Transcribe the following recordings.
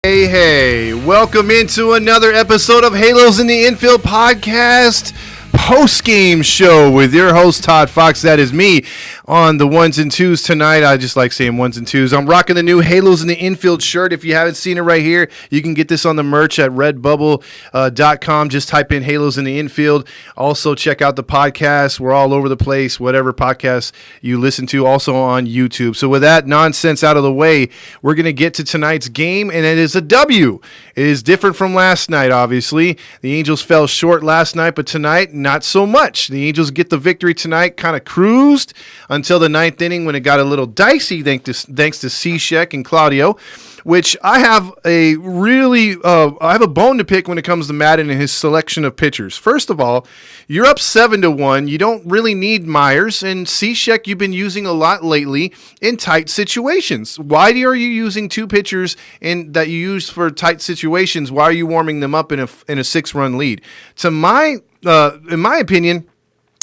Hey, welcome into another episode of Halos in the Infield podcast post-game show with your host, ToddFox. That is me on the ones and twos tonight. I just like saying ones and twos. I'm rocking the new Halos in the Infield shirt. If you haven't seen it right here, you can get this on the merch at redbubble.com. Just type in Halos in the Infield. Also, check out the podcast. We're all over the place, whatever podcast you listen to, also on YouTube. So with that nonsense out of the way, we're going to get to tonight's game, and it is a W. It is different from last night, obviously. The Angels fell short last night, but tonight, not so much. The Angels get the victory tonight, kind of cruised until the ninth inning when it got a little dicey thanks to Cishek and Claudio, which I have a bone to pick when it comes to Madden and his selection of pitchers. First of all, you're up 7-1. You don't really need Myers, and Cishek you've been using a lot lately in tight situations. Why are you using two pitchers that you use for tight situations? Why are you warming them up in a 6-run lead? In my opinion,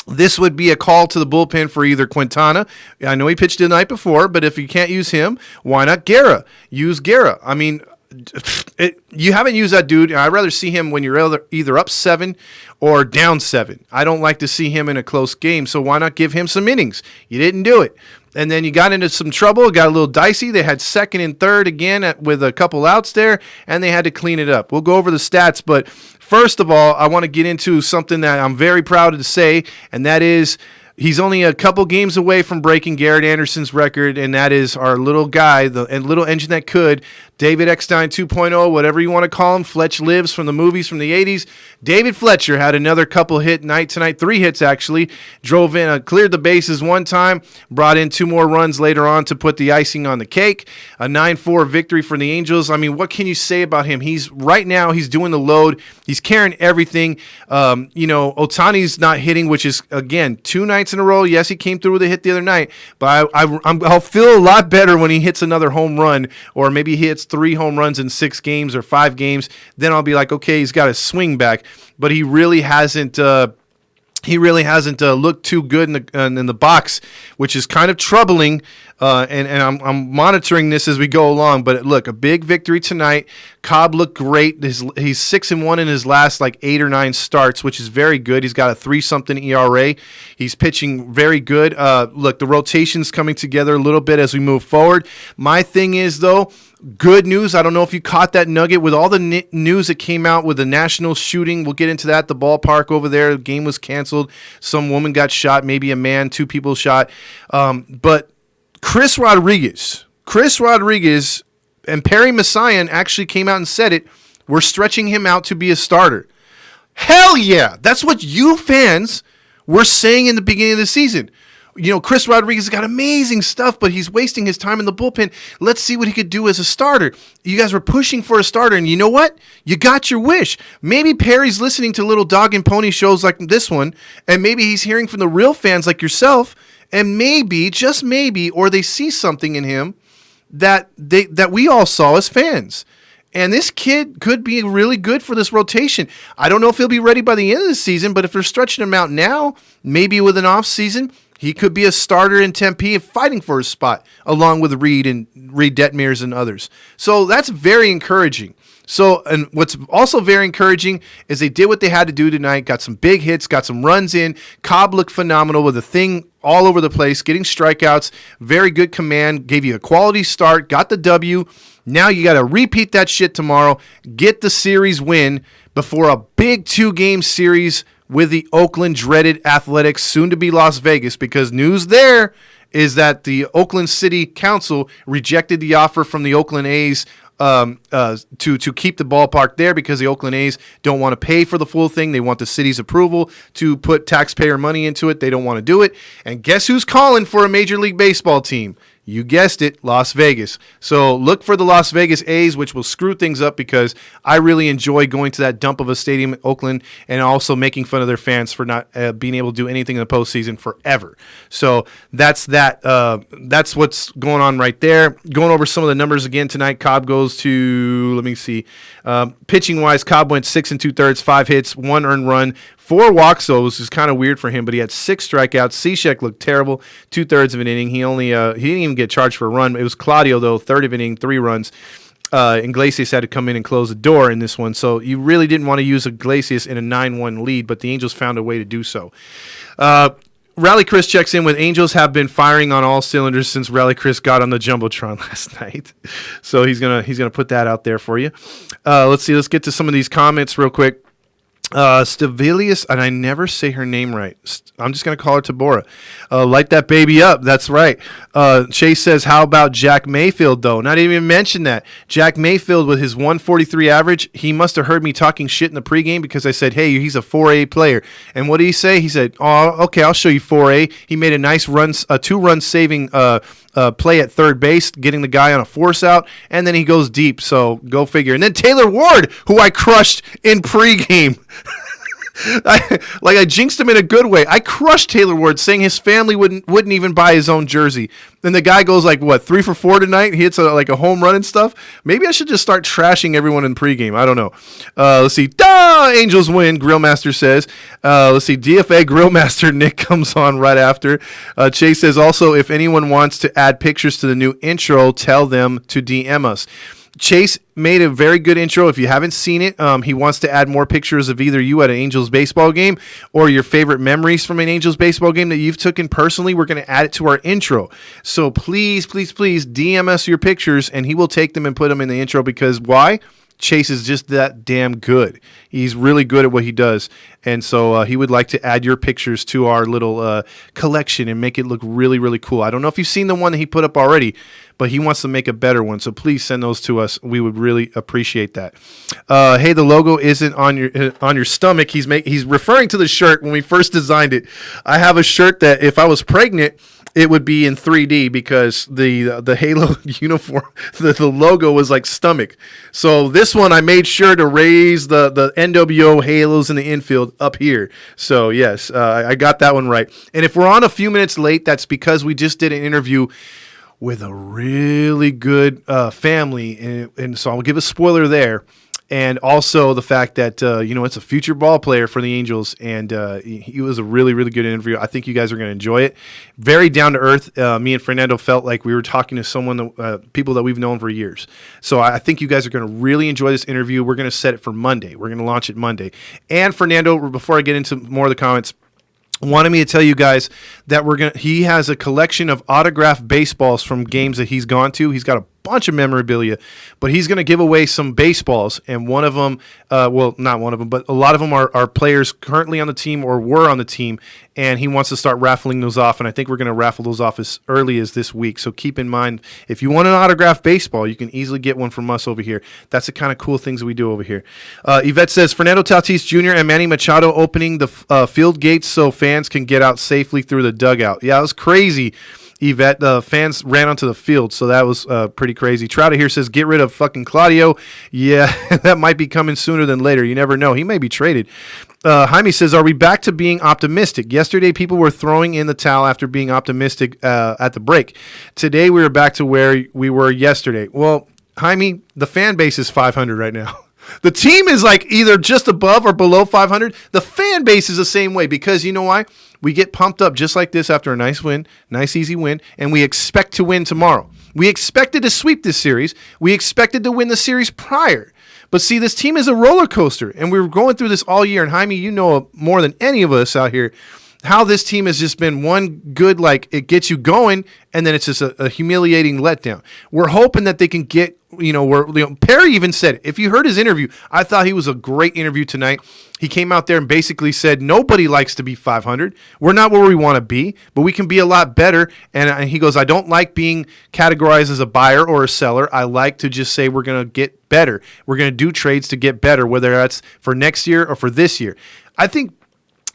this would be a call to the bullpen for either Quintana. I know he pitched the night before, but if you can't use him, why not Guerra? Use Guerra. I mean, you haven't used that dude. I'd rather see him when you're either up 7 or down 7. I don't like to see him in a close game, so why not give him some innings? You didn't do it. And then you got into some trouble. It got a little dicey. They had second and third again with a couple outs there, and they had to clean it up. We'll go over the stats, but first of all, I want to get into something that I'm very proud to say, and that is he's only a couple games away from breaking Garrett Anderson's record, and that is our little guy, the little engine that could, David Eckstein 2.0, whatever you want to call him. Fletch Lives from the movies from the 80s. David Fletcher had another couple hit night tonight, 3 hits actually. Drove in, cleared the bases one time, brought in 2 more runs later on to put the icing on the cake. A 9-4 victory for the Angels. I mean, what can you say about him? Right now he's doing the load. He's carrying everything. Ohtani's not hitting, which is, again, 2 nights in a row. Yes, he came through with a hit the other night, but I'll feel a lot better when he hits another home run, or maybe he hits 3 home runs in 6 games or 5 games. Then I'll be like, okay, he's got a swing back, but he really hasn't. Looked too good in the box, which is kind of troubling. And I'm monitoring this as we go along. But look, a big victory tonight. Cobb looked great. He's 6-1 in his last 8 or 9 starts, which is very good. He's got a 3-something ERA. He's pitching very good. Look, the rotation's coming together a little bit as we move forward. My thing is, though, good news. I don't know if you caught that nugget with all the news that came out with the Nationals shooting. We'll get into that. The ballpark over there, the game was canceled. Some woman got shot, maybe a man, 2 people shot. But Chris Rodriguez and Perry Messiaen actually came out and said it. We're stretching him out to be a starter. Hell yeah. That's what you fans were saying in the beginning of the season. Chris Rodriguez has got amazing stuff, but he's wasting his time in the bullpen. Let's see what he could do as a starter. You guys were pushing for a starter, and you know what? You got your wish. Maybe Perry's listening to little dog and pony shows like this one, and maybe he's hearing from the real fans like yourself, and maybe, just maybe, or they see something in him that we all saw as fans. And this kid could be really good for this rotation. I don't know if he'll be ready by the end of the season, but if they're stretching him out now, maybe with an off season, he could be a starter in Tempe and fighting for his spot, along with Reed Detmers and others. So that's very encouraging. And what's also very encouraging is they did what they had to do tonight, got some big hits, got some runs in. Cobb looked phenomenal with a thing all over the place, getting strikeouts, very good command, gave you a quality start, got the W. Now you got to repeat that shit tomorrow, get the series win before a big 2-game series with the Oakland dreaded Athletics, soon to be Las Vegas, because news there is that the Oakland City Council rejected the offer from the Oakland A's to keep the ballpark there, because the Oakland A's don't want to pay for the full thing. They want the city's approval to put taxpayer money into it. They don't want to do it. And guess who's calling for a Major League Baseball team? You guessed it, Las Vegas. So look for the Las Vegas A's, which will screw things up, because I really enjoy going to that dump of a stadium in Oakland and also making fun of their fans for not being able to do anything in the postseason forever. So that's that. That's what's going on right there. Going over some of the numbers again tonight. Cobb goes to, let me see. Pitching-wise, Cobb went 6 2/3, 5 hits, 1 earned run, 4 walks, though, which is kind of weird for him, but he had 6 strikeouts. Cishek looked terrible, 2/3 of an inning. He didn't even get charged for a run. It was Claudio, though, third of an inning, 3 runs. Iglesias had to come in and close the door in this one. So you really didn't want to use Iglesias in a 9-1 lead, but the Angels found a way to do so. Rally Chris checks in with Angels have been firing on all cylinders since Rally Chris got on the Jumbotron last night. So he's gonna put that out there for you. Let's see. Let's get to some of these comments real quick. Stavilius, and I never say her name right. I'm just going to call her Tabora. Light that baby up. That's right. Chase says, how about Jack Mayfield, though? Not even mention that. Jack Mayfield with his 143 average, he must have heard me talking shit in the pregame because I said, hey, he's a 4A player. And what did he say? He said, oh, okay, I'll show you 4A. He made a nice run, a 2-run saving play at third base, getting the guy on a force out, and then he goes deep, so go figure. And then Taylor Ward, who I crushed in pregame. I jinxed him in a good way. I crushed Taylor Ward, saying his family wouldn't even buy his own jersey. Then the guy goes 3 for 4 tonight. He hits a home run and stuff. Maybe I should just start trashing everyone in pregame. I don't know. Let's see. Angels win, Grillmaster says. Let's see. DFA Grillmaster Nick comes on right after. Chase says, also, if anyone wants to add pictures to the new intro, tell them to DM us. Chase made a very good intro. If you haven't seen it, he wants to add more pictures of either you at an Angels baseball game or your favorite memories from an Angels baseball game that you've taken personally. We're going to add it to our intro. So please, please, please DM us your pictures, and he will take them and put them in the intro because why? Chase is just that damn good. He's really good at what he does. And so he would like to add your pictures to our little collection and make it look really, really cool. I don't know if you've seen the one that he put up already, but he wants to make a better one. So please send those to us. We would really appreciate that. Hey, the logo isn't on your stomach. He's referring to the shirt when we first designed it. I have a shirt that if I was pregnant, it would be in 3D because the Halo uniform, the logo was like stomach. So this one, I made sure to raise the NWO Halos in the infield up here. So yes, I got that one right. And if we're on a few minutes late, that's because we just did an interview with a really good family. And so I'll give a spoiler there. And also the fact that, it's a future ball player for the Angels, and he was a really, really good interview. I think you guys are going to enjoy it. Very down to earth. Me and Fernando felt like we were talking to someone, people that we've known for years. So I think you guys are going to really enjoy this interview. We're going to set it for Monday. We're going to launch it Monday. And Fernando, before I get into more of the comments, wanted me to tell you guys that he has a collection of autographed baseballs from games that he's gone to. He's got a bunch of memorabilia, but he's going to give away some baseballs, and one of them, not one of them, but a lot of them are players currently on the team or were on the team, and he wants to start raffling those off, and I think we're going to raffle those off as early as this week. So keep in mind, if you want an autographed baseball, you can easily get one from us over here. That's the kind of cool things we do over here. Yvette says, Fernando Tatis Jr. and Manny Machado opening the field gates so fans can get out safely through the dugout. Yeah, it was crazy. Yvette, the fans ran onto the field, so that was pretty crazy. Trouter here says, get rid of fucking Claudio. Yeah, that might be coming sooner than later. You never know. He may be traded. Jaime says, are we back to being optimistic? Yesterday, people were throwing in the towel after being optimistic at the break. Today, we were back to where we were yesterday. Well, Jaime, the fan base is 500 right now. The team is like either just above or below 500. The fan base is the same way because you know why? We get pumped up just like this after a nice win, nice easy win, and we expect to win tomorrow. We expected to sweep this series. We expected to win the series prior. But see, this team is a roller coaster, and we were going through this all year. And Jaime, you know more than any of us out here how this team has just been one good, it gets you going, and then it's just a humiliating letdown. We're hoping that they can get, Perry even said, if you heard his interview, I thought he was a great interview tonight. He came out there and basically said, nobody likes to be 500. We're not where we want to be, but we can be a lot better. And he goes, I don't like being categorized as a buyer or a seller. I like to just say we're going to get better. We're going to do trades to get better, whether that's for next year or for this year. I think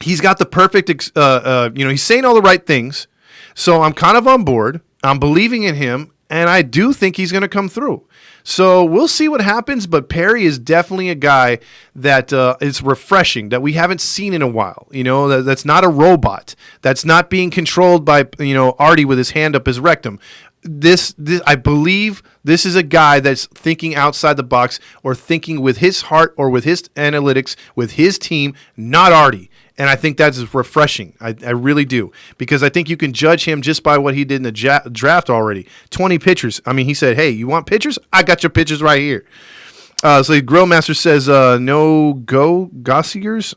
he's got the perfect, he's saying all the right things. So I'm kind of on board. I'm believing in him, and I do think he's going to come through. So we'll see what happens, but Perry is definitely a guy that is refreshing, that we haven't seen in a while. That's not a robot. That's not being controlled by, Artie with his hand up his rectum. This I believe this is a guy that's thinking outside the box or thinking with his heart or with his analytics, with his team, not Artie. And I think that's refreshing. I really do. Because I think you can judge him just by what he did in the draft already. 20 pitchers. I mean, he said, hey, you want pitchers? I got your pitchers right here. So the Grill Master says, no Goosegers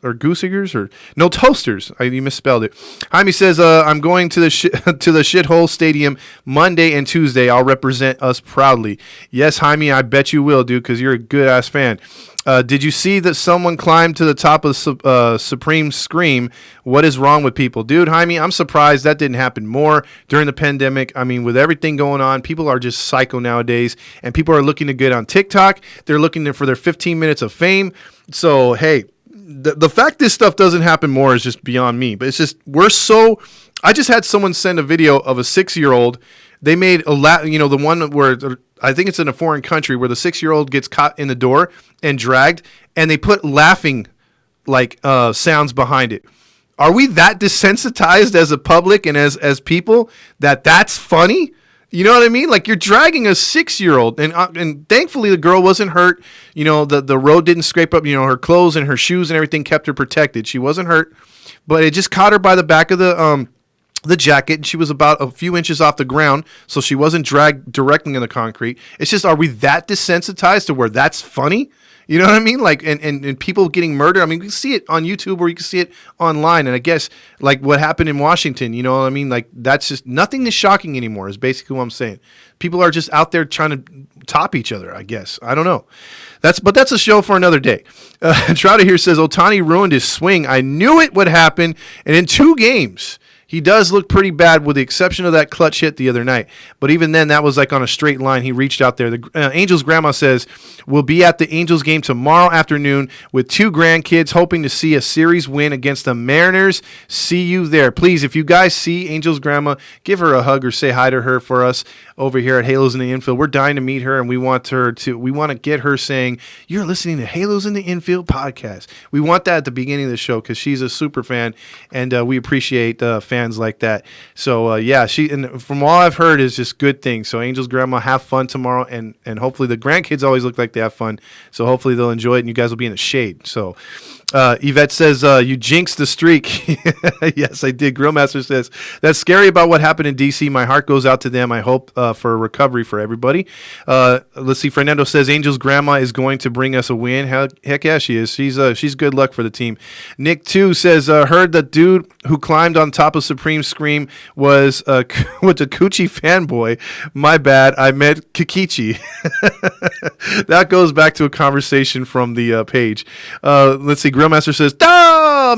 or no toasters. You misspelled it. Jaime says, I'm going to the to the shithole stadium Monday and Tuesday. I'll represent us proudly. Yes, Jaime, I bet you will, dude, because you're a good-ass fan. Did you see that someone climbed to the top of Supreme Scream? What is wrong with people? Dude, Jaime, I'm surprised that didn't happen more during the pandemic. I mean, with everything going on, people are just psycho nowadays, and people are looking to get on TikTok. They're looking for their 15 minutes of fame. So, hey, the fact this stuff doesn't happen more is just beyond me. But it's just, I just had someone send a video of a 6-year-old. They made the one where I think it's in a foreign country where the 6-year-old gets caught in the door and dragged, and they put laughing sounds behind it. Are we that desensitized as a public and as people that's funny? You know what I mean? Like, you're dragging a 6-year-old, and thankfully the girl wasn't hurt. You know, the road didn't scrape up. You know, her clothes and her shoes and everything kept her protected. She wasn't hurt, but it just caught her by the back of the jacket, and she was about a few inches off the ground, so she wasn't dragged directly in the concrete. It's just, are we that desensitized to where that's funny? You know what I mean? Like, and people getting murdered. I mean, you can see it on YouTube or you can see it online. And I guess, like, what happened in Washington, you know what I mean? Like, that's just, nothing is shocking anymore is basically what I'm saying. People are just out there trying to top each other, I guess. I don't know. But that's a show for another day. Trouter here says, Ohtani ruined his swing. I knew it would happen. And in 2 games, he does look pretty bad with the exception of that clutch hit the other night. But even then, that was like on a straight line. He reached out there. The Angels' grandma says, we'll be at the Angels game tomorrow afternoon with 2 grandkids hoping to see a series win against the Mariners. See you there. Please, if you guys see Angels' grandma, give her a hug or say hi to her for us over here at Halos in the Infield. We're dying to meet her, and we want to get her saying, you're listening to Halos in the Infield podcast. We want that at the beginning of the show because she's a super fan, and we appreciate fans like that. So yeah, and from all I've heard is just good things. So Angel's grandma, have fun tomorrow, and hopefully the grandkids always look like they have fun. So hopefully they'll enjoy it, and you guys will be in the shade. So Yvette says, you jinxed the streak. Yes, I did. Grillmaster says, that's scary about what happened in D.C. My heart goes out to them. I hope for a recovery for everybody. Let's see. Fernando says, Angel's grandma is going to bring us a win. Heck yeah, she is. She's good luck for the team. Nick, too, says, heard the dude who climbed on top of Supreme Scream was a coochie fanboy. My bad. I meant Kikichi. That goes back to a conversation from the page. Let's see. Grillmaster says,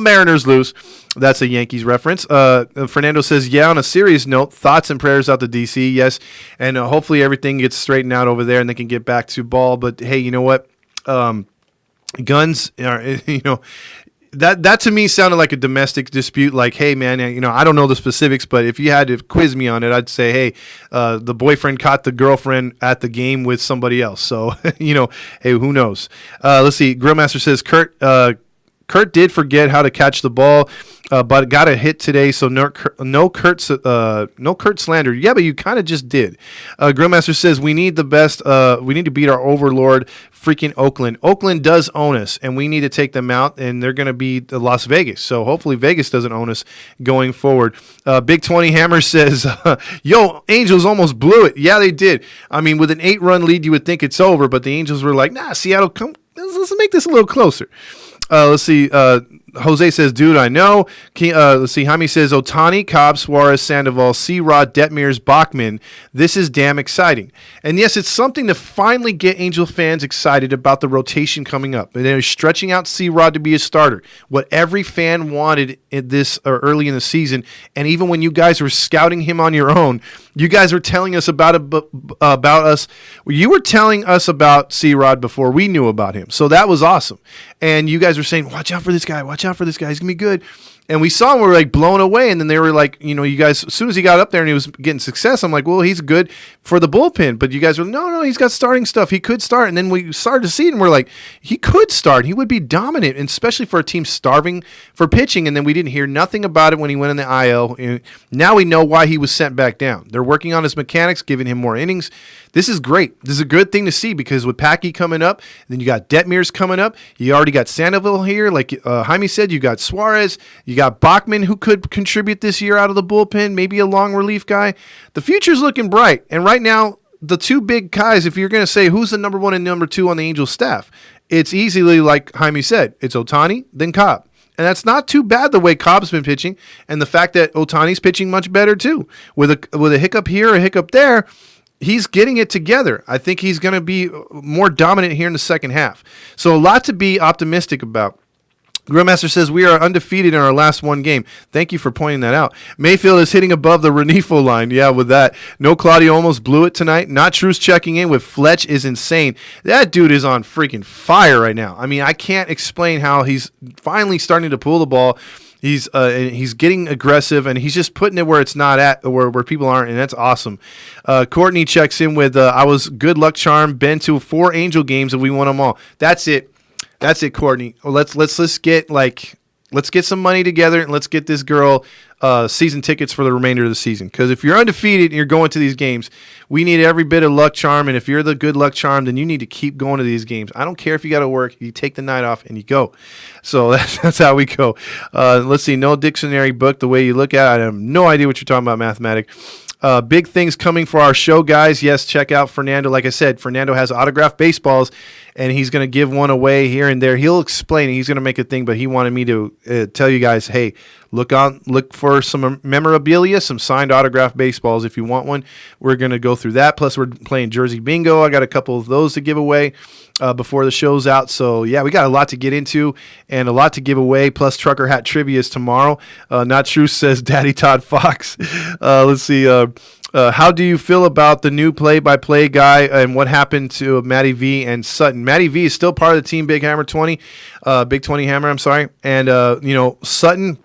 Mariners lose. That's a Yankees reference. Fernando says, yeah, on a serious note, thoughts and prayers out to D.C. Yes, and hopefully everything gets straightened out over there and they can get back to ball. But, hey, you know what? Guns are, that to me sounded like a domestic dispute. Like, hey, man, I don't know the specifics, but if you had to quiz me on it, I'd say, hey, the boyfriend caught the girlfriend at the game with somebody else. So, hey, who knows? Let's see. Grillmaster says, Kurt did forget how to catch the ball, but got a hit today, so no Kurt slander. Yeah, but you kind of just did. Grillmaster says we need the best. We need to beat our overlord, freaking Oakland. Oakland does own us, and we need to take them out, and they're going to be Las Vegas. So hopefully Vegas doesn't own us going forward. Big 20 Hammer says, yo, Angels almost blew it. Yeah, they did. I mean, with an 8-run lead, you would think it's over, but the Angels were like, nah, Seattle, come, let's make this a little closer. Let's see. Jose says, dude, I know. Let's see. Jaime says, Ohtani, Cobb, Suarez, Sandoval, C-Rod, Detmers, Bachman. This is damn exciting. And yes, it's something to finally get Angel fans excited about the rotation coming up. And they're stretching out C-Rod to be a starter. What every fan wanted in this early in the season. And even when you guys were scouting him on your own, you guys were telling us about us. You were telling us about C-Rod before we knew about him. So that was awesome. And you guys were saying, watch out for this guy. Watch out for this guy. He's going to be good. And we saw him, we were like blown away. And then they were like, you guys, as soon as he got up there and he was getting success, I'm like, well, he's good for the bullpen. But you guys were, no, he's got starting stuff. He could start. And then we started to see it and we're like, he could start. He would be dominant, and especially for a team starving for pitching. And then we didn't hear nothing about it when he went in the IL. And now we know why he was sent back down. They're working on his mechanics, giving him more innings. This is great. This is a good thing to see, because with Packy coming up, then you got Detmers coming up. You already got Sandoval here. Like Jaime said, you got Suarez. You got Bachman, who could contribute this year out of the bullpen, maybe a long relief guy. The future's looking bright. And right now, the two big guys, if you're going to say who's the number one and number two on the Angels staff, it's easily, like Jaime said, it's Ohtani, then Cobb. And that's not too bad the way Cobb's been pitching, and the fact that Ohtani's pitching much better too. With a hiccup here, a hiccup there, he's getting it together. I think he's going to be more dominant here in the second half. So a lot to be optimistic about. Grillmaster says, we are undefeated in our last one game. Thank you for pointing that out. Mayfield is hitting above the Renifo line. Yeah, with that. No, Claudio almost blew it tonight. Not Truce checking in with Fletch is insane. That dude is on freaking fire right now. I mean, I can't explain how he's finally starting to pull the ball. He's getting aggressive, and he's just putting it where it's not at, where people aren't, and that's awesome. Courtney checks in with, I was good luck charm, been to 4 Angel games, and we won them all. That's it. That's it, Courtney. Let's get some money together, and let's get this girl season tickets for the remainder of the season. Because if you're undefeated and you're going to these games, we need every bit of luck charm. And if you're the good luck charm, then you need to keep going to these games. I don't care if you got to work. You take the night off and you go. So that's how we go. Let's see. No dictionary book the way you look at it. I have no idea what you're talking about, mathematic. Big things coming for our show, guys. Yes, check out Fernando. Like I said, Fernando has autographed baseballs, and he's going to give one away here and there. He'll explain it. He's going to make a thing, but he wanted me to tell you guys, hey, look for some memorabilia, some signed autographed baseballs. If you want one, we're going to go through that. Plus, we're playing Jersey Bingo. I got a couple of those to give away before the show's out. So, yeah, we got a lot to get into and a lot to give away. Plus, Trucker Hat Trivia is tomorrow. Not True says Daddy ToddFox. Let's see. How do you feel about the new play-by-play guy and what happened to Matty V and Sutton? Matty V is still part of the team Big 20 Hammer, I'm sorry. And, Sutton,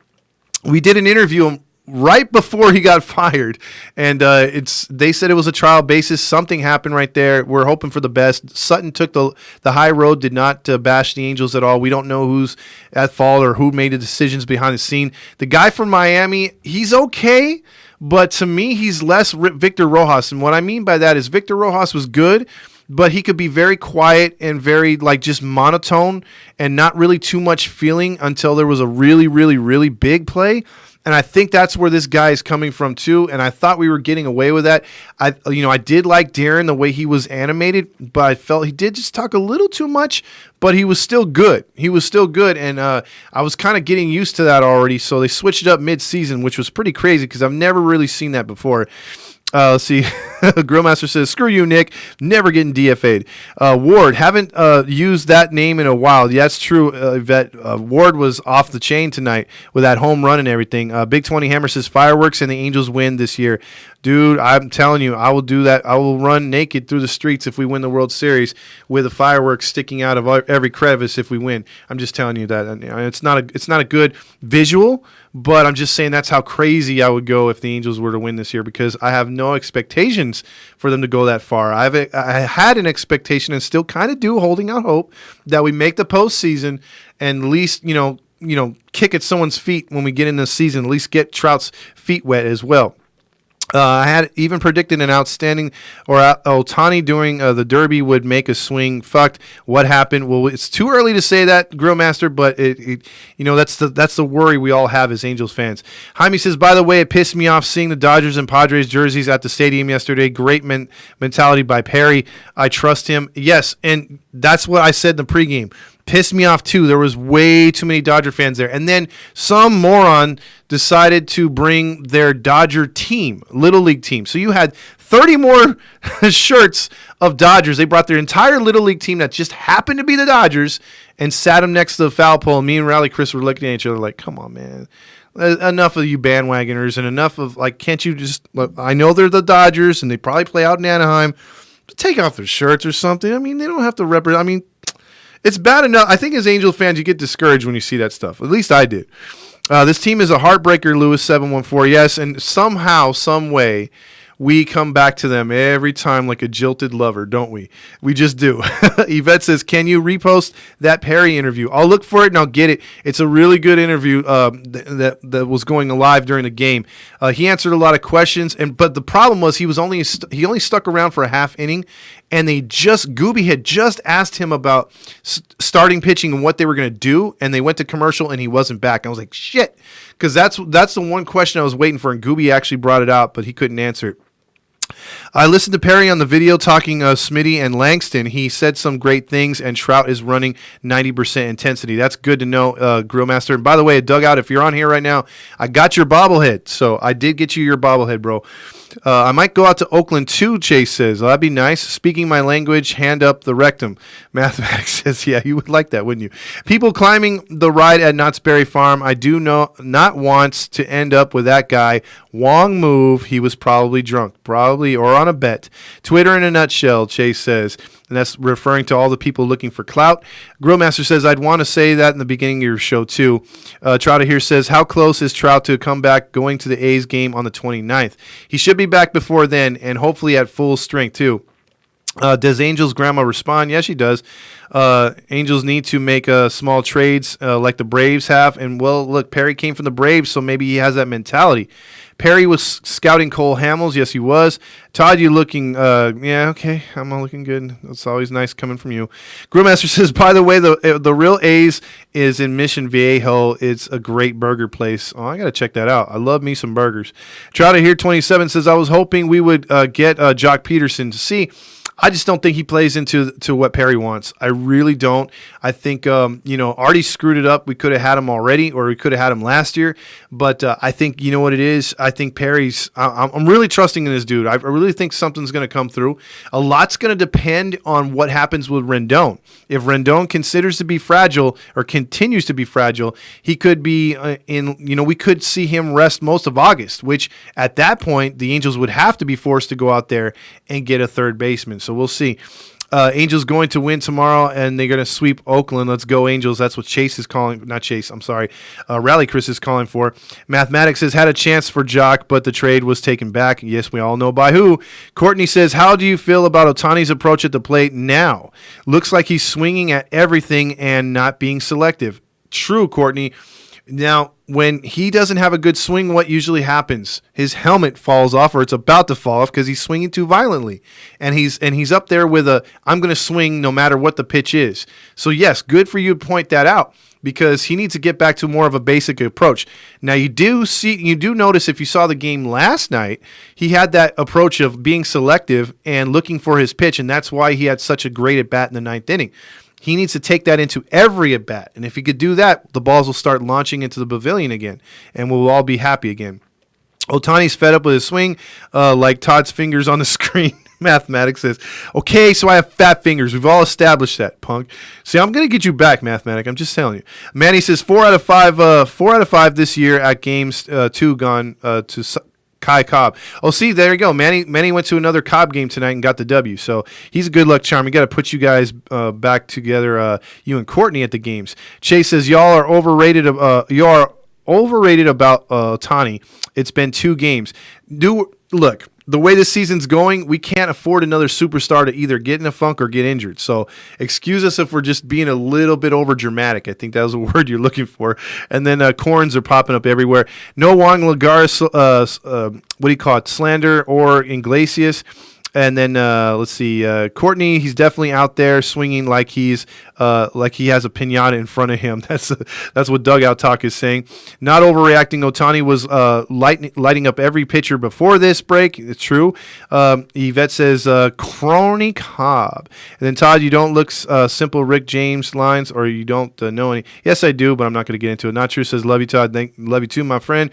we did an interview right before he got fired, and they said it was a trial basis. Something happened right there. We're hoping for the best. Sutton took the high road, did not bash the Angels at all. We don't know who's at fault or who made the decisions behind the scene. The guy from Miami, he's okay, but to me, he's less Victor Rojas. And what I mean by that is Victor Rojas was good, but he could be very quiet and very just monotone and not really too much feeling until there was a really, really, really big play. And I think that's where this guy is coming from too. And I thought we were getting away with that. I did like Darren the way he was animated, but I felt he did just talk a little too much, but he was still good. And I was kind of getting used to that already. So they switched it up mid-season, which was pretty crazy because I've never really seen that before. Let's see. Grillmaster says, screw you, Nick. Never getting DFA'd. Ward, haven't used that name in a while. Yeah, that's true, Yvette. Ward was off the chain tonight with that home run and everything. Big 20 Hammer says, fireworks and the Angels win this year. Dude, I'm telling you, I will do that. I will run naked through the streets if we win the World Series with a fireworks sticking out of every crevice if we win. I'm just telling you that. It's not a good visual, but I'm just saying that's how crazy I would go if the Angels were to win this year, because I have no expectations for them to go that far. I had an expectation and still kind of do, holding out hope that we make the postseason and at least, kick at someone's feet when we get in the season, at least get Trout's feet wet as well. I had even predicted an outstanding Ohtani during the Derby would make a swing. Fucked. What happened? Well, it's too early to say that, Grillmaster, but that's the worry we all have as Angels fans. Jaime says, by the way, it pissed me off seeing the Dodgers and Padres jerseys at the stadium yesterday. Great mentality by Perry. I trust him. Yes, and that's what I said in the pregame. Pissed me off too. There was way too many Dodger fans there. And then some moron decided to bring their Dodger team, Little League team. So you had 30 more shirts of Dodgers. They brought their entire Little League team that just happened to be the Dodgers and sat them next to the foul pole. And me and Rally Chris were looking at each other like, come on, man. Enough of you bandwagoners and enough of, can't you just, look, I know they're the Dodgers and they probably play out in Anaheim, but take off their shirts or something. I mean, they don't have to represent, it's bad enough. I think as Angel fans, you get discouraged when you see that stuff. At least I did. This team is a heartbreaker, Lewis714. Yes, and somehow, some way, we come back to them every time like a jilted lover, don't we? We just do. Yvette says, can you repost that Perry interview? I'll look for it and I'll get it. It's a really good interview that was going live during the game. He answered a lot of questions, but the problem was he only stuck around for a half inning, and Gooby had just asked him about starting pitching and what they were going to do, and they went to commercial and he wasn't back. And I was like, shit, because that's the one question I was waiting for, and Gooby actually brought it out, but he couldn't answer it. I listened to Perry on the video talking Smitty and Langston. He said some great things, and Trout is running 90% intensity. That's good to know, Grillmaster. And by the way, Dugout, if you're on here right now, I got your bobblehead. So I did get you your bobblehead, bro. I might go out to Oakland too, Chase says. That'd be nice. Speaking my language, hand up the rectum. Mathematics says, yeah, you would like that, wouldn't you? People climbing the ride at Knott's Berry Farm. I do not want to end up with that guy. Wong move. He was probably drunk. Probably, or on a bet. Twitter in a nutshell, Chase says. And that's referring to all the people looking for clout. Grillmaster says, I'd want to say that in the beginning of your show, too. Trout here says, how close is Trout to come back going to the A's game on the 29th? He should be back before then, and hopefully at full strength, too. Does Angel's grandma respond? Yes, she does. Angels need to make small trades like the Braves have. And, well, look, Perry came from the Braves, so maybe he has that mentality. Perry was scouting Cole Hamels. Yes, he was. Todd, you looking, yeah, okay. I'm all looking good. It's always nice coming from you. Grillmaster says, by the way, the real A's is in Mission Viejo. It's a great burger place. Oh, I got to check that out. I love me some burgers. Trout here 27 says, I was hoping we would get Jock Peterson to see. I just don't think he plays into what Perry wants. I really don't. I think, Artie screwed it up. We could have had him already, or we could have had him last year. But I think, you know what it is? I think Perry's – I'm really trusting in this dude. I really think something's going to come through. A lot's going to depend on what happens with Rendon. If Rendon considers to be fragile or continues to be fragile, he could be we could see him rest most of August, which at that point, the Angels would have to be forced to go out there and get a third baseman. So we'll see. Angels going to win tomorrow, and they're going to sweep Oakland. Let's go, Angels. That's what Chase is calling. Not Chase, I'm sorry. Rally Chris is calling for. Mathematics has had a chance for Jock, but the trade was taken back. Yes, we all know by who. Courtney says, how do you feel about Ohtani's approach at the plate now? Looks like he's swinging at everything and not being selective. True, Courtney. Now, when he doesn't have a good swing, what usually happens? His helmet falls off, or it's about to fall off because he's swinging too violently. And he's up there with I'm going to swing no matter what the pitch is. So, yes, good for you to point that out, because he needs to get back to more of a basic approach. Now, you do notice, if you saw the game last night, he had that approach of being selective and looking for his pitch, and that's why he had such a great at-bat in the ninth inning. He needs to take that into every at-bat, and if he could do that, the balls will start launching into the pavilion again, and we'll all be happy again. Ohtani's fed up with his swing, like Todd's fingers on the screen. Mathematics says, okay, so I have fat fingers. We've all established that, punk. See, I'm going to get you back, Mathematic. I'm just telling you. Manny says 4 out of 5 this year at games 2 gone to Kai Cobb. Oh, see, there you go. Manny went to another Cobb game tonight and got the W. So he's a good luck charm. You got to put you guys back together, you and Courtney at the games. Chase says, y'all are overrated. You are overrated about Ohtani. It's been 2 games. Look, the way this season's going, we can't afford another superstar to either get in a funk or get injured. So excuse us if we're just being a little bit over dramatic. I think that was a word you're looking for. And then corns are popping up everywhere. No Juan Lagares, slander or Iglesias. And then let's see, Courtney. He's definitely out there swinging like he has a pinata in front of him. That's what Dugout Talk is saying. Not overreacting. Ohtani was lighting up every pitcher before this break. It's true. Yvette says Crony Cobb. And then Todd, you don't look simple Rick James lines, or you don't know any. Yes, I do, but I'm not going to get into it. Not true says love you, Todd. Love you too, my friend.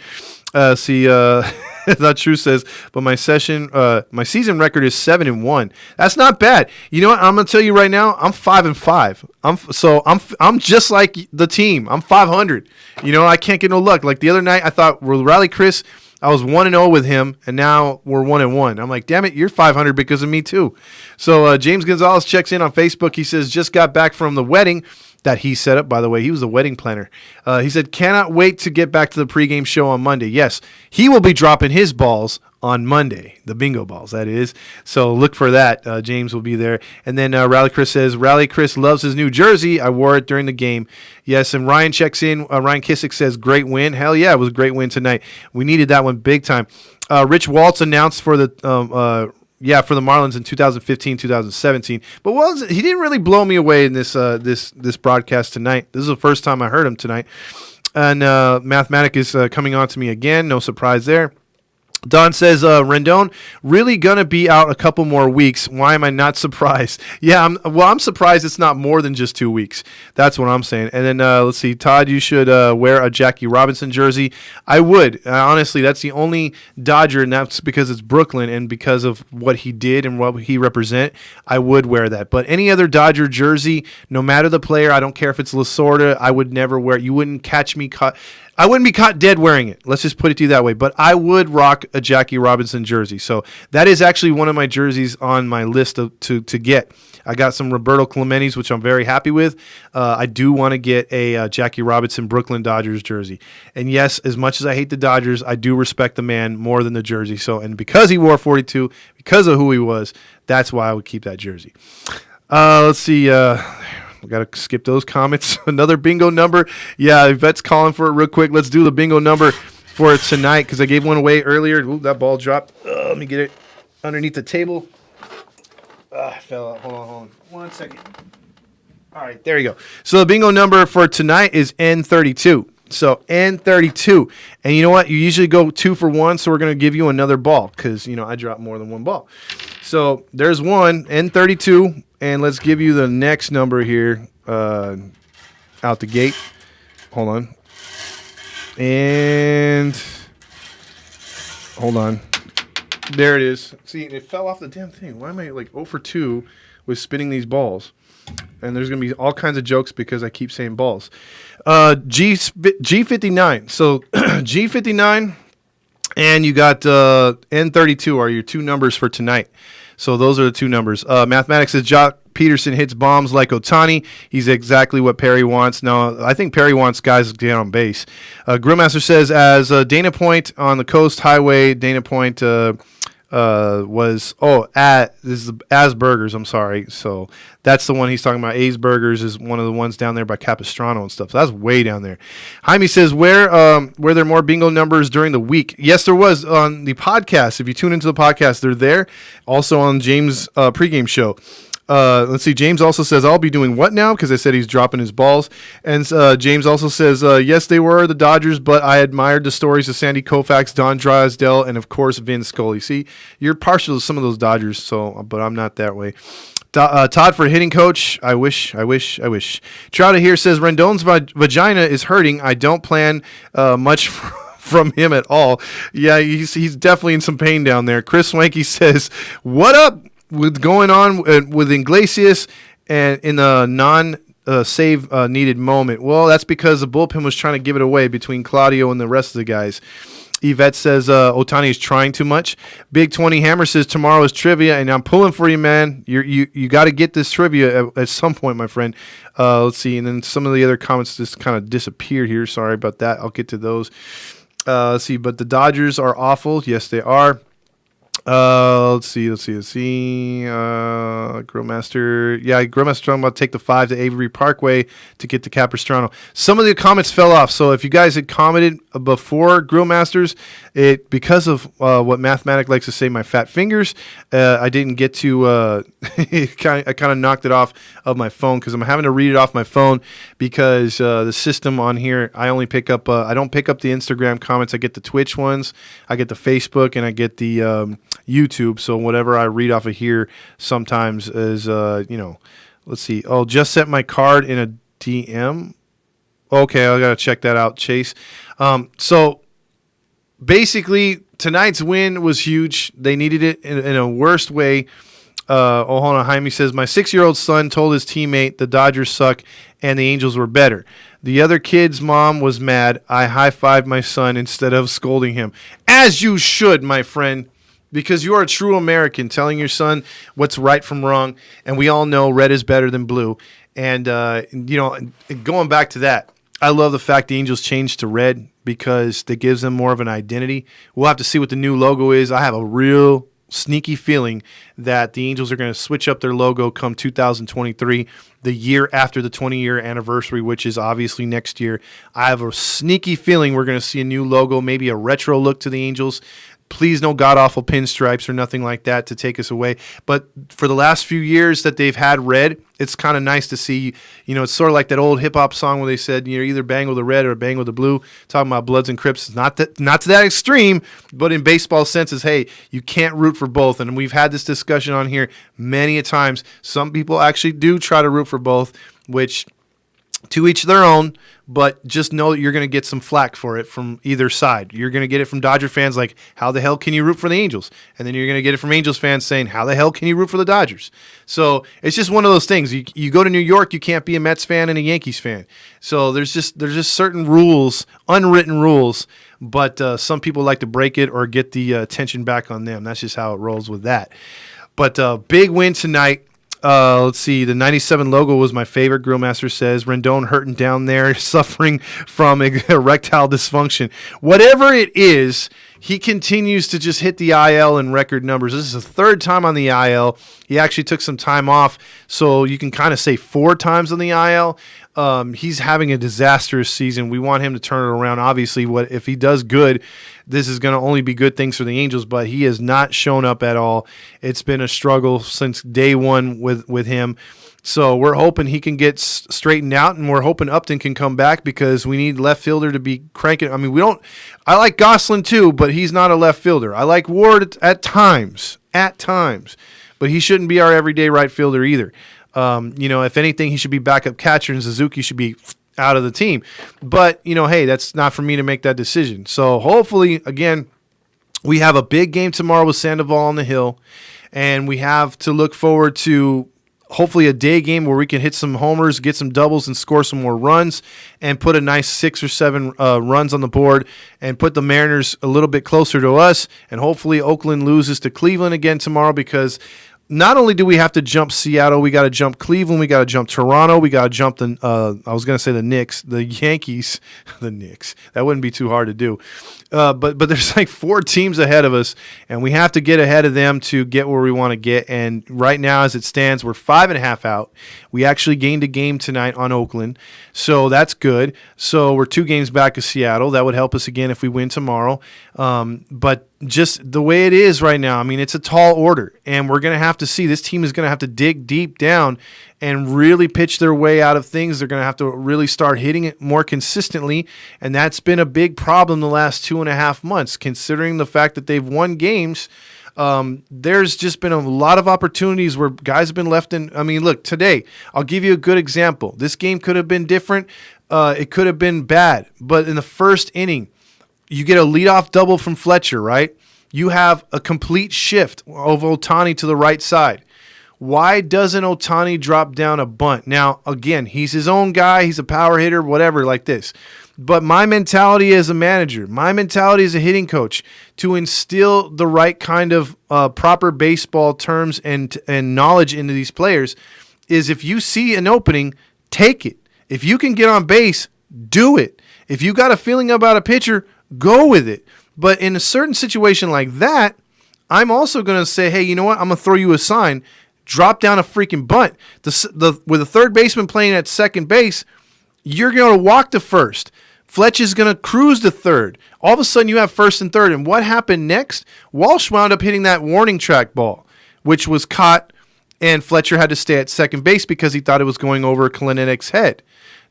Not true says, but my season record is 7-1. That's not bad. You know what? I'm gonna tell you right now. I'm 5-5. I'm just like the team. I'm 500. You know, I can't get no luck. Like the other night, I thought with Rally Chris, I was 1-0 with him, and now we're 1-1. I'm like, damn it, you're 500 because of me too. So James Gonzalez checks in on Facebook. He says, just got back from the wedding that he set up. By the way, he was a wedding planner. He said, cannot wait to get back to the pregame show on Monday. Yes, he will be dropping his balls on Monday, the bingo balls, that is. So look for that. James will be there. And then Rally Chris says, Rally Chris loves his new jersey. I wore it during the game. Yes, and Ryan checks in. Ryan Kissick says, great win. Hell yeah, it was a great win tonight. We needed that one big time. Rich Waltz announced for the for the Marlins in 2015, 2017. But he didn't really blow me away in this broadcast tonight. This is the first time I heard him tonight. And Mathematic is coming on to me again. No surprise there. Don says, Rendon really going to be out a couple more weeks. Why am I not surprised? Yeah, I'm surprised it's not more than just 2 weeks. That's what I'm saying. And then let's see, Todd, you should wear a Jackie Robinson jersey. I would. Honestly, that's the only Dodger, and that's because it's Brooklyn and because of what he did and what he represent. I would wear that. But any other Dodger jersey, no matter the player, I don't care if it's Lasorda, I would never wear it. You wouldn't catch me caught. I wouldn't be caught dead wearing it. Let's just put it to you that way. But I would rock a Jackie Robinson jersey. So that is actually one of my jerseys on my list to get. I got some Roberto Clemente's, which I'm very happy with. I do want to get a Jackie Robinson Brooklyn Dodgers jersey. And yes, as much as I hate the Dodgers, I do respect the man more than the jersey. So, and because he wore 42, because of who he was, that's why I would keep that jersey. Let's see. We got to skip those comments. Another bingo number. Yeah, Yvette's calling for it real quick. Let's do the bingo number for it tonight because I gave one away earlier. Ooh, that ball dropped. Let me get it underneath the table. I fell out. Hold on. 1 second. All right, there you go. So the bingo number for tonight is N32. So N32. And you know what? You usually go 2 for 1, so we're going to give you another ball because, I dropped more than one ball. So there's one, N32. And let's give you the next number here out the gate. Hold on. And hold on. There it is. See, it fell off the damn thing. Why am I like 0 for 2 with spinning these balls? And there's going to be all kinds of jokes because I keep saying balls. G59. So G59 and you got N32 are your two numbers for tonight. So those are the two numbers. Mathematics says Jock Peterson hits bombs like Ohtani. He's exactly what Perry wants. Now, I think Perry wants guys to get on base. Grillmaster says, as Dana Point on the Coast Highway, Dana Point was this is the Asburgers. I'm sorry. So that's the one he's talking about. Asburgers is one of the ones down there by Capistrano and stuff. So that's way down there. Jaime says, were there more bingo numbers during the week? Yes, there was on the podcast. If you tune into the podcast, they're there. Also on James' pregame show. Let's see. James also says, I'll be doing what now? Because I said he's dropping his balls. And James also says, yes, they were the Dodgers, but I admired the stories of Sandy Koufax, Don Drysdale, and, of course, Vin Scully. See, you're partial to some of those Dodgers, but I'm not that way. Todd for hitting coach. I wish. Trouta here says, Rendon's vagina is hurting. I don't plan much from him at all. Yeah, he's definitely in some pain down there. Chris Swanky says, what up? What's going on with Iglesias and in a non-save needed moment? Well, that's because the bullpen was trying to give it away between Claudio and the rest of the guys. Yvette says Ohtani is trying too much. Big 20 Hammer says tomorrow is trivia, and I'm pulling for you, man. You got to get this trivia at some point, my friend. Let's see. And then some of the other comments just kind of disappeared here. Sorry about that. I'll get to those. Let's see. But the Dodgers are awful. Yes, they are. Let's see. Grillmaster. Yeah, Grillmaster talking about take the 5 to Avery Parkway to get to Capistrano. Some of the comments fell off. So if you guys had commented before Grillmasters, because of what Mathematic likes to say, my fat fingers, I didn't get to. I kind of knocked it off of my phone because I'm having to read it off my phone because the system on here, I only pick up. I don't pick up the Instagram comments. I get the Twitch ones, I get the Facebook, and I get the YouTube. So whatever I read off of here sometimes is, let's see. Oh, just sent my card in a DM. Okay, I got to check that out, Chase. So basically, tonight's win was huge. They needed it in a worst way. Hold on. Jaime says, my 6-year-old son told his teammate the Dodgers suck and the Angels were better. The other kid's mom was mad. I high-fived my son instead of scolding him. As you should, my friend, because you are a true American, telling your son what's right from wrong. And we all know red is better than blue. And, going back to that, I love the fact the Angels changed to red because that gives them more of an identity. We'll have to see what the new logo is. I have a real sneaky feeling that the Angels are going to switch up their logo come 2023, the year after the 20-year anniversary, which is obviously next year. I have a sneaky feeling we're going to see a new logo, maybe a retro look to the Angels. Please no god-awful pinstripes or nothing like that to take us away. But for the last few years that they've had red, it's kind of nice to see. It's sort of like that old hip-hop song where they said, either bang with the red or bang with the blue, talking about Bloods and Crips. Not to that extreme, but in baseball senses, hey, you can't root for both. And we've had this discussion on here many a times. Some people actually do try to root for both, which to each their own, but just know that you're going to get some flack for it from either side. You're going to get it from Dodger fans like, how the hell can you root for the Angels? And then you're going to get it from Angels fans saying, how the hell can you root for the Dodgers? So it's just one of those things. You go to New York, you can't be a Mets fan and a Yankees fan. So there's just certain rules, unwritten rules, but some people like to break it or get the attention back on them. That's just how it rolls with that. But big win tonight. Let's see. The 97 logo was my favorite, Grillmaster says. Rendon hurting down there, suffering from erectile dysfunction. Whatever it is, he continues to just hit the IL in record numbers. This is the third time on the IL. He actually took some time off, so you can kind of say 4 times on the IL. He's having a disastrous season. We want him to turn it around. Obviously, if he does good, this is going to only be good things for the Angels, but he has not shown up at all. It's been a struggle since day one with him. So we're hoping he can get straightened out, and we're hoping Upton can come back because we need left fielder to be cranking. I mean, I like Gosselin too, but he's not a left fielder. I like Ward at times, but he shouldn't be our everyday right fielder either. If anything, he should be backup catcher, and Suzuki should be out of the team. But, hey, that's not for me to make that decision. So hopefully, again, we have a big game tomorrow with Sandoval on the hill, and we have to look forward to hopefully a day game where we can hit some homers, get some doubles, and score some more runs, and put a nice 6 or 7 runs on the board, and put the Mariners a little bit closer to us. And hopefully Oakland loses to Cleveland again tomorrow, because not only do we have to jump Seattle, we got to jump Cleveland, we got to jump Toronto, we got to jump the Knicks, the Yankees, the Knicks. That wouldn't be too hard to do. But there's like 4 teams ahead of us, and we have to get ahead of them to get where we want to get. And right now, as it stands, we're 5.5 out. We actually gained a game tonight on Oakland, so that's good. So we're 2 games back of Seattle. That would help us again if we win tomorrow. But just the way it is right now, I mean, it's a tall order, and we're going to have to see. This team is going to have to dig deep down and really pitch their way out of things. They're going to have to really start hitting it more consistently, and that's been a big problem the last 2.5 months, considering the fact that they've won games. There's just been a lot of opportunities where guys have been left in. I mean, look, today, I'll give you a good example. This game could have been different. It could have been bad, but in the first inning, you get a leadoff double from Fletcher, right? You have a complete shift of Ohtani to the right side. Why doesn't Ohtani drop down a bunt? Now, again, he's his own guy. He's a power hitter, whatever, like this. But my mentality as a manager, my mentality as a hitting coach, to instill the right kind of proper baseball terms and knowledge into these players is, if you see an opening, take it. If you can get on base, do it. If you got a feeling about a pitcher, go with it. But in a certain situation like that, I'm also going to say, hey, you know what? I'm going to throw you a sign. Drop down a freaking bunt. With a third baseman playing at second base, you're going to walk to first. Fletch is going to cruise to third. All of a sudden, you have first and third. And what happened next? Walsh wound up hitting that warning track ball, which was caught, and Fletcher had to stay at second base because he thought it was going over Klinenick's head.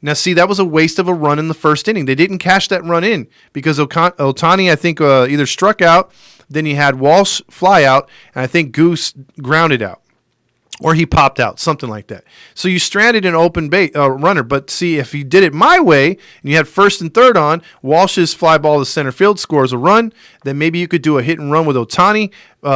Now, see, that was a waste of a run in the first inning. They didn't cash that run in because Ohtani, I think, either struck out, then he had Walsh fly out, and I think Goose grounded out. or he popped out, something like that. So you stranded an open runner. But see, if you did it my way and you had first and third on, Walsh's fly ball to center field scores a run, then maybe you could do a hit and run with Ohtani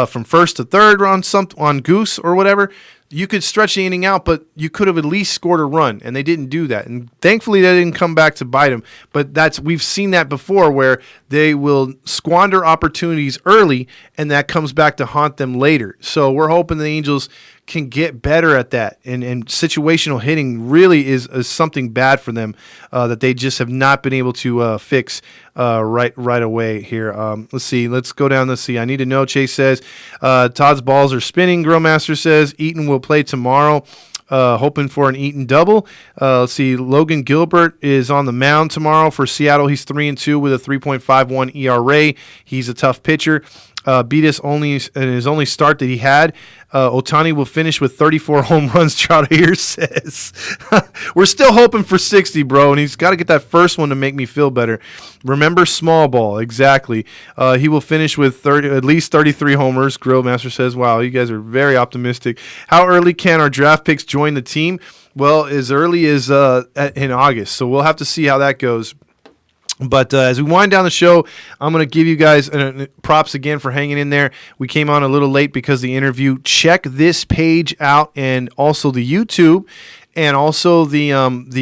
from first to third on Goose or whatever. You could stretch the inning out, but you could have at least scored a run, and they didn't do that. And thankfully, that didn't come back to bite them. But we've seen that before, where they will squander opportunities early, and that comes back to haunt them later. So we're hoping the Angels can get better at that. And situational hitting really is something bad for them that they just have not been able to fix right away here. Let's see. Let's go down. Let's see. I need to know. Chase says Todd's balls are spinning. Grillmaster says Eaton will play tomorrow. Hoping for an Eaton double. Let's see. Logan Gilbert is on the mound tomorrow for Seattle. He's 3-2 with a 3.51 ERA. He's a tough pitcher. Beat us in his only start that he had. Ohtani will finish with 34 home runs, Trout here says. We're still hoping for 60, bro, and he's got to get that first one to make me feel better. Remember small ball, exactly. He will finish with at least 33 homers, Grillmaster says. Wow, you guys are very optimistic. How early can our draft picks join the team? Well, as early as in August, so we'll have to see how that goes. But as we wind down the show, I'm going to give you guys props again for hanging in there. We came on a little late because of the interview. Check this page out and also the YouTube and also the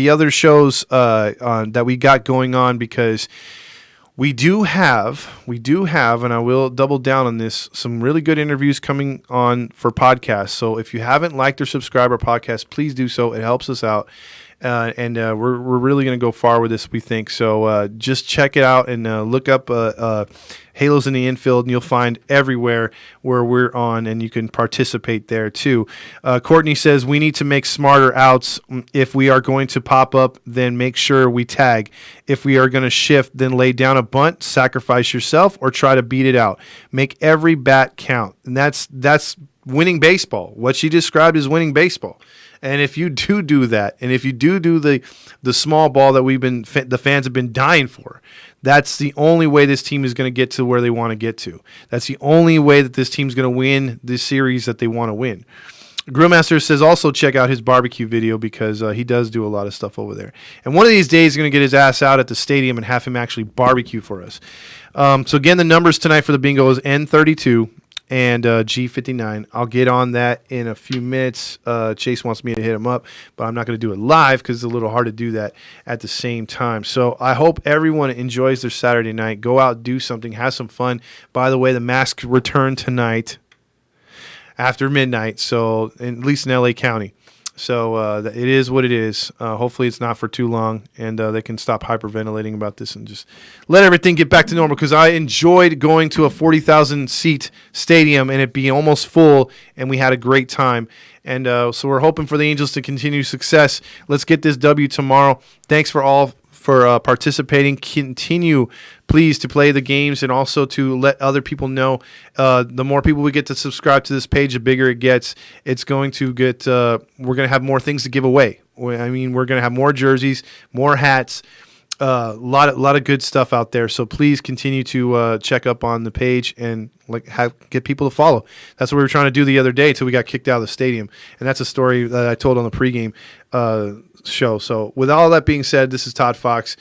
other shows that we got going on, because we do have, and I will double down on this, some really good interviews coming on for podcasts. So if you haven't liked or subscribed our podcast, please do so. It helps us out. And we're really going to go far with this, we think. So just check it out and look up Halos in the Infield, and you'll find everywhere where we're on, and you can participate there too. Courtney says we need to make smarter outs. If we are going to pop up, then make sure we tag. If we are going to shift, then lay down a bunt, sacrifice yourself, or try to beat it out. Make every bat count. And that's winning baseball. What she described is winning baseball. And if you do that, and if you do the small ball that the fans have been dying for, that's the only way this team is going to get to where they want to get to. That's the only way that this team's going to win this series that they want to win. Grillmaster says also check out his barbecue video, because he does do a lot of stuff over there. And one of these days he's going to get his ass out at the stadium and have him actually barbecue for us. So again, the numbers tonight for the bingo is N32. And G59. I'll get on that in a few minutes. Chase wants me to hit him up, but I'm not going to do it live because it's a little hard to do that at the same time. So I hope everyone enjoys their Saturday night. Go out, do something, have some fun. By the way, the masks return tonight after midnight, so at least in LA County. So it is what it is. Hopefully it's not for too long, and they can stop hyperventilating about this and just let everything get back to normal, because I enjoyed going to a 40,000-seat stadium and it being almost full, and we had a great time. And so we're hoping for the Angels to continue success. Let's get this W tomorrow. Thanks for participating. Continue, please, to play the games, and also to let other people know. The more people we get to subscribe to this page, the bigger it gets. It's going to get. We're going to have more things to give away. I mean, we're going to have more jerseys, more hats, a lot of good stuff out there. So please continue to check up on the page and get people to follow. That's what we were trying to do the other day until we got kicked out of the stadium, and that's a story that I told on the pregame show. So with all that being said, this is Todd Fox.